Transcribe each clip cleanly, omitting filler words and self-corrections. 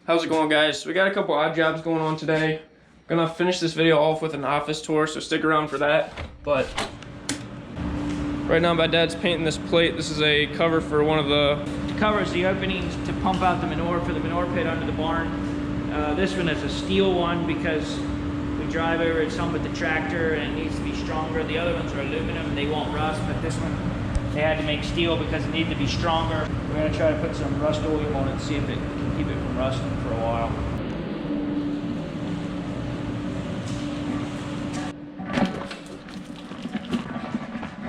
How's it going, guys? We got a couple odd jobs going on today. I'm gonna finish this video off with an office tour, so stick around for that. But right now my dad's painting this plate. This is a cover for one of the... It covers the openings to pump out the manure for the manure pit under the barn. This one is a steel one because we drive over it some with the tractor and it needs to be stronger. The other ones are aluminum, they won't rust, but this one they had to make steel because it needed to be stronger. We're gonna try to put some rust oil on it and see if it can keep it from rusting for a while.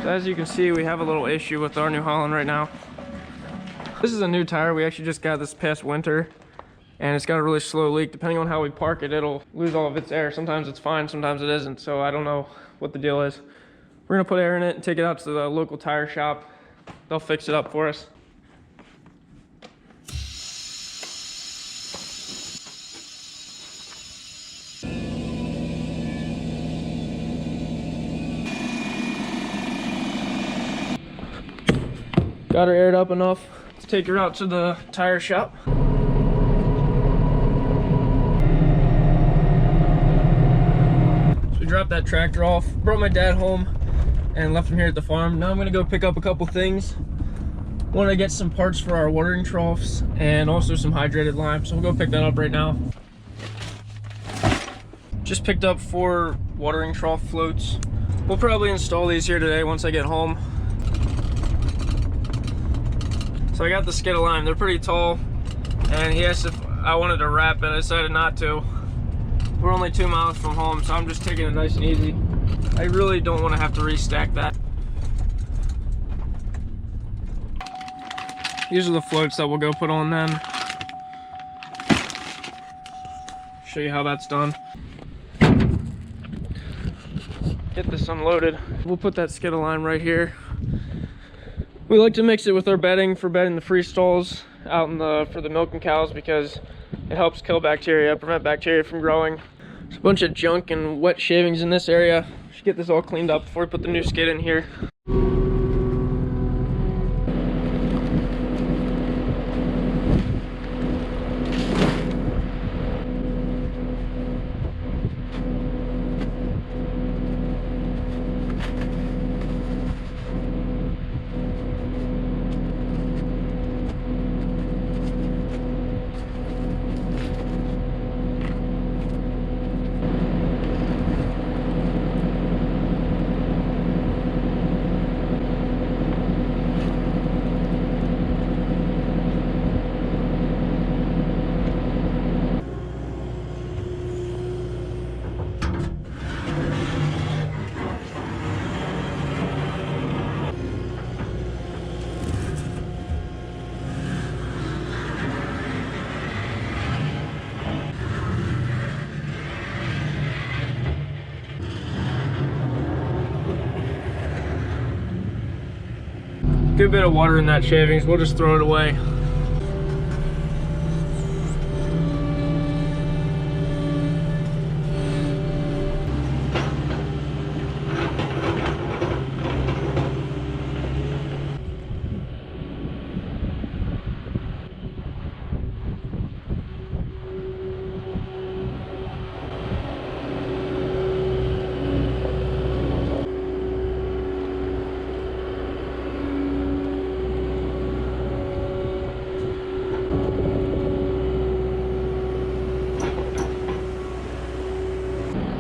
So as you can see, we have a little issue with our New Holland right now. This is a new tire we actually just got this past winter, and it's got a really slow leak. Depending on how we park it, it'll lose all of its air. Sometimes it's fine, sometimes it isn't, so I don't know what the deal is. We're gonna put air in it and take it out to the local tire shop. They'll fix it up for us. Got her aired up enough to take her out to the tire shop. So we dropped that tractor off, brought my dad home, and left him here at the farm. Now I'm gonna go pick up a couple things. Want to get some parts for our watering troughs and also some hydrated lime, so we'll go pick that up right now. Just picked up 4 watering trough floats. We'll probably install these here today once I get home. So I got the skid of lime. They're pretty tall, and he asked if I wanted to wrap it. I decided not to. We're only 2 miles from home, so I'm just taking it nice and easy. I really don't want to have to restack that. These are the floats that we'll go put on then. Show you how that's done. Get this unloaded. We'll put that skid of lime right here. We like to mix it with our bedding for bedding the free stalls out in for the milking cows because it helps kill bacteria, prevent bacteria from growing. There's a bunch of junk and wet shavings in this area. Should get this all cleaned up before we put the new skid in here. Good bit of water in that shavings, we'll just throw it away.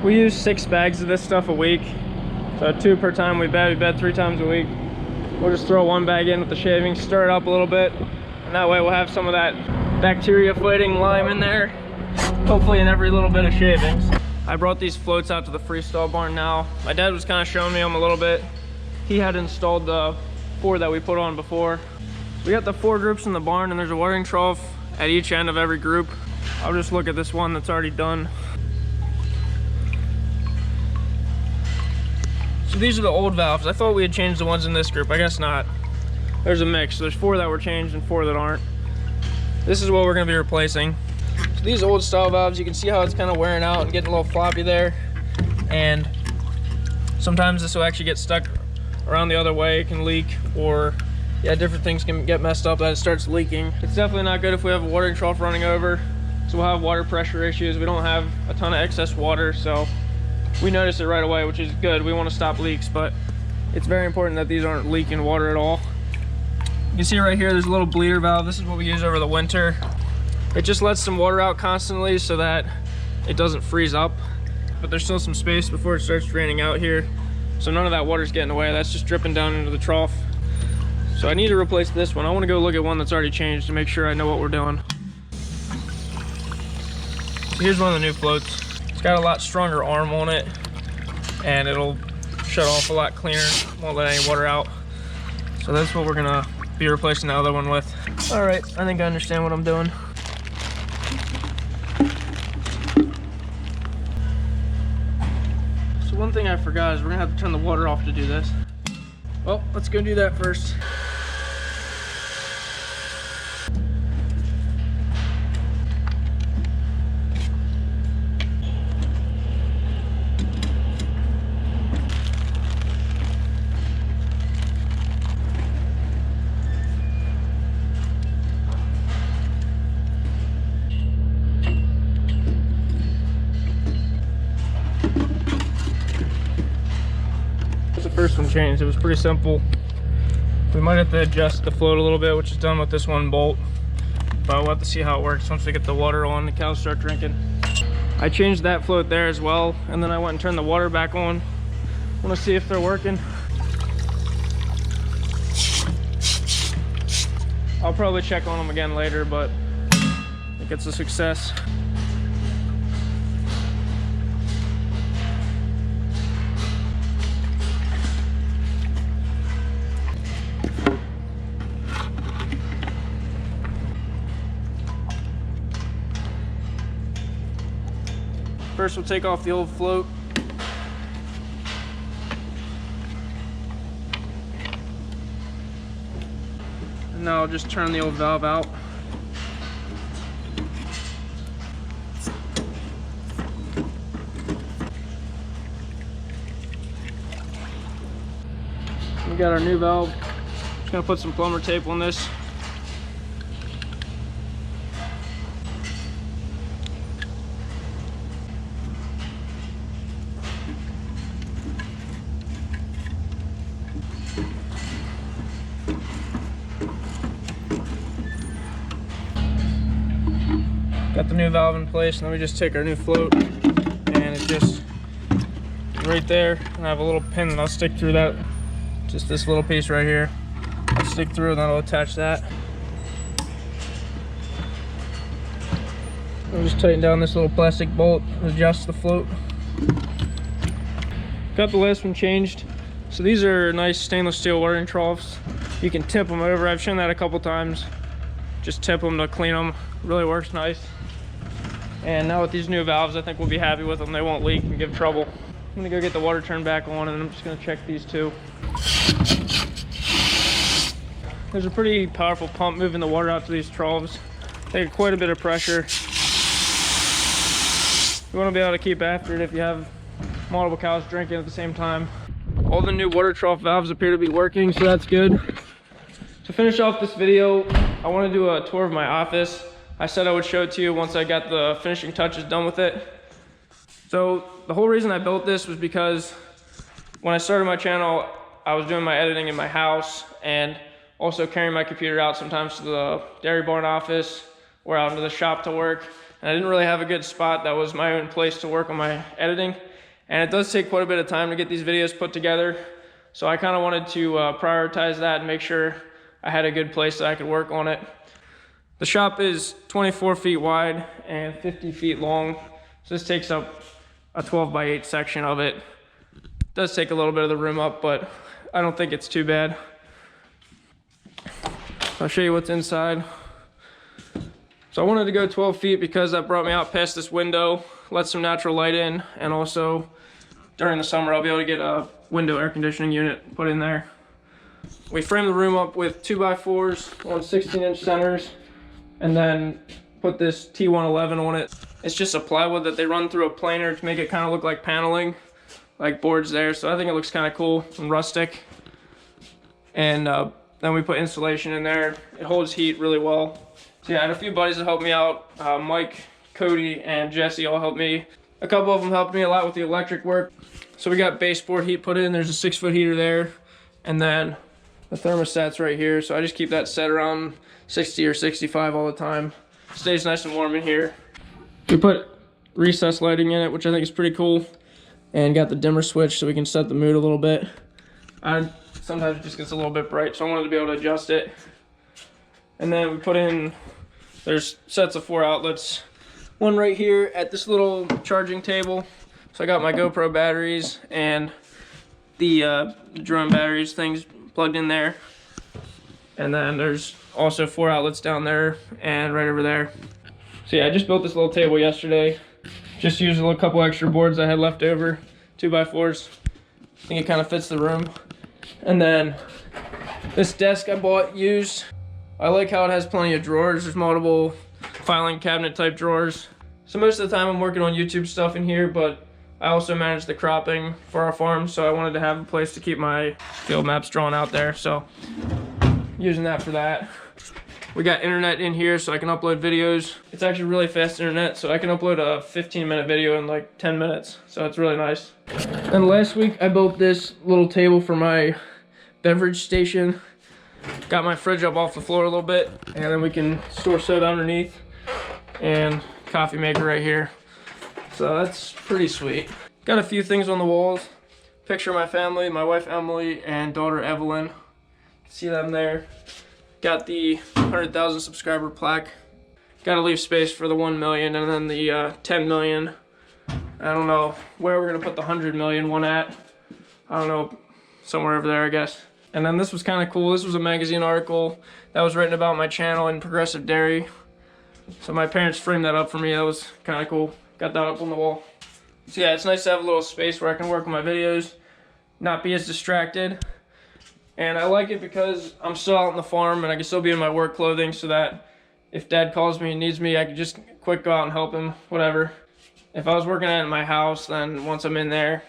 We use 6 bags of this stuff a week, so 2 per time we bed 3 times a week. We'll just throw 1 bag in with the shavings, stir it up a little bit, and that way we'll have some of that bacteria fighting lime in there, hopefully in every little bit of shavings. I brought these floats out to the freestall barn now. My dad was kind of showing me them a little bit. He had installed the 4 that we put on before. We got the 4 groups in the barn, and there's a watering trough at each end of every group. I'll just look at this one that's already done. So these are the old valves. I thought we had changed the ones in this group. I guess not. There's a mix. So there's 4 that were changed and 4 that aren't. This is what we're going to be replacing. So these old style valves, you can see how it's kind of wearing out and getting a little floppy there. And sometimes this will actually get stuck around the other way. It can leak, or yeah, different things can get messed up that it starts leaking. It's definitely not good if we have a watering trough running over. So we'll have water pressure issues. We don't have a ton of excess water, so we notice it right away, which is good. We want to stop leaks, but it's very important that these aren't leaking water at all. You can see right here, there's a little bleeder valve. This is what we use over the winter. It just lets some water out constantly so that it doesn't freeze up, but there's still some space before it starts draining out here. So none of that water's getting away. That's just dripping down into the trough. So I need to replace this one. I want to go look at one that's already changed to make sure I know what we're doing. So here's one of the new floats. It's got a lot stronger arm on it, and it'll shut off a lot cleaner, won't let any water out. So that's what we're gonna be replacing the other one with. All right, I think I understand what I'm doing. So one thing I forgot is we're gonna have to turn the water off to do this. Well, let's go do that first. First one changed. It was pretty simple. We might have to adjust the float a little bit, which is done with this one bolt, but we'll have to see how it works once we get the water on, the cows start drinking. I changed that float there as well, and then I went and turned the water back on. I want to see if they're working. I'll probably check on them again later, but I think it's a success. First, we'll take off the old float. And now I'll just turn the old valve out. We got our new valve. Just gonna put some plumber tape on this. Got the new valve in place, and then we just take our new float, and it's just right there. And I have a little pin that I'll stick through that, just this little piece right here. I'll stick through, and then I'll attach that. I'll just tighten down this little plastic bolt, adjust the float. Got the last one changed. So these are nice stainless steel watering troughs. You can tip them over. I've shown that a couple times. Just tip them to clean them. Really works nice. And now with these new valves, I think we'll be happy with them. They won't leak and give trouble. I'm gonna go get the water turned back on, and then I'm just gonna check these two. There's a pretty powerful pump moving the water out to these troughs. They get quite a bit of pressure. You wanna be able to keep after it if you have multiple cows drinking at the same time. All the new water trough valves appear to be working, so that's good. To finish off this video, I want to do a tour of my office. I said I would show it to you once I got the finishing touches done with it. So the whole reason I built this was because when I started my channel, I was doing my editing in my house and also carrying my computer out sometimes to the dairy barn office or out into the shop to work. And I didn't really have a good spot that was my own place to work on my editing. And it does take quite a bit of time to get these videos put together. So I kind of wanted to prioritize that and make sure I had a good place that I could work on it. The shop is 24 feet wide and 50 feet long. So this takes up a 12x8 section of it. It does take a little bit of the room up, but I don't think it's too bad. I'll show you what's inside. So I wanted to go 12 feet because that brought me out past this window, let some natural light in, and also during the summer I'll be able to get a window air conditioning unit put in there. We framed the room up with 2x4s on 16-inch centers, and then put this T111 on it. It's just a plywood that they run through a planer to make it kind of look like paneling, like boards there. So I think it looks kind of cool and rustic. And then we put insulation in there. It holds heat really well. So yeah, I had a few buddies that helped me out. Mike Cody and Jesse all helped me. A couple of them helped me a lot with the electric work. So we got baseboard heat put in. There's a 6-foot heater there. And then the thermostat's right here. So I just keep that set around 60 or 65 all the time. Stays nice and warm in here. We put recessed lighting in it, which I think is pretty cool. And got the dimmer switch so we can set the mood a little bit. Sometimes it just gets a little bit bright, so I wanted to be able to adjust it. And then we put in, there's sets of 4 outlets. One right here at this little charging table. So I got my GoPro batteries and the drone batteries things plugged in there. And then there's also 4 outlets down there and right over there. So yeah, I just built this little table yesterday. Just used a couple extra boards I had left over, 2x4s. I think it kind of fits the room. And then this desk I bought used. I like how it has plenty of drawers. There's multiple filing cabinet type drawers. So most of the time I'm working on YouTube stuff in here, but I also manage the cropping for our farm, so I wanted to have a place to keep my field maps drawn out there. So using that for that. We got internet in here so I can upload videos. It's actually really fast internet, so I can upload a 15-minute video in like 10 minutes. So it's really nice. And last week I built this little table for my beverage station. Got my fridge up off the floor a little bit, and then we can store soda underneath, and coffee maker right here. So that's pretty sweet. Got a few things on the walls. Picture of my family, my wife Emily and daughter Evelyn. You can see them there. Got the 100,000 subscriber plaque. Gotta leave space for the 1 million and then the 10 million. I don't know where we're gonna put the 100 million one at. I don't know, somewhere over there I guess. And then this was kind of cool. This was a magazine article that was written about my channel in progressive dairy. So my parents framed that up for me. That was kind of cool. Got that up on the wall. So yeah, it's nice to have a little space where I can work on my videos, not be as distracted. And I like it because I'm still out on the farm and I can still be in my work clothing, so that if Dad calls me and needs me, I can just quick go out and help him, whatever. If I was working at my house, then once I'm in there,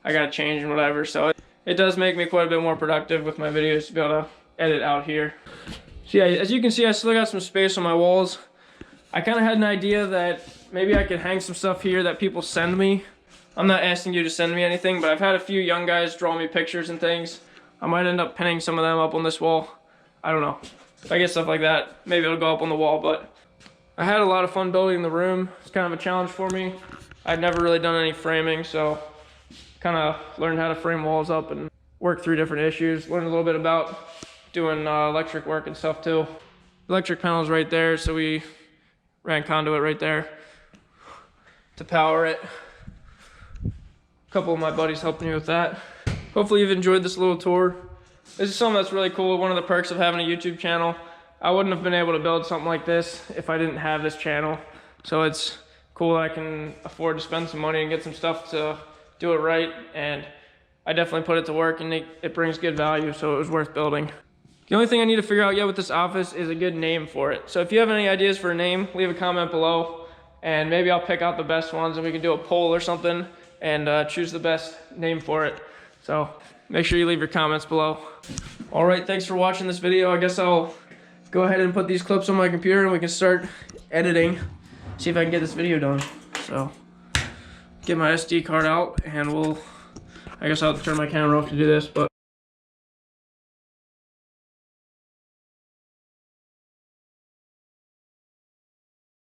I gotta change and whatever. So it does make me quite a bit more productive with my videos to be able to edit out here. So yeah, as you can see, I still got some space on my walls. I kind of had an idea that maybe I could hang some stuff here that people send me. I'm not asking you to send me anything, but I've had a few young guys draw me pictures and things. I might end up pinning some of them up on this wall. I don't know. If I get stuff like that, maybe it'll go up on the wall, but I had a lot of fun building the room. It's kind of a challenge for me. I'd never really done any framing, so kind of learned how to frame walls up and work through different issues. Learned a little bit about doing electric work and stuff too. Electric panel's right there, so we ran conduit right there to power it. A couple of my buddies helped me with that. Hopefully you've enjoyed this little tour. This is something that's really cool. One of the perks of having a YouTube channel. I wouldn't have been able to build something like this if I didn't have this channel. So it's cool that I can afford to spend some money and get some stuff to do it right. And I definitely put it to work, and it brings good value, so it was worth building. The only thing I need to figure out yet with this office is a good name for it. So if you have any ideas for a name, leave a comment below, and maybe I'll pick out the best ones and we can do a poll or something and choose the best name for it. So make sure you leave your comments below. All right, thanks for watching this video. I guess I'll go ahead and put these clips on my computer and we can start editing, see if I can get this video done. So get my SD card out and I guess I'll have to turn my camera off to do this, but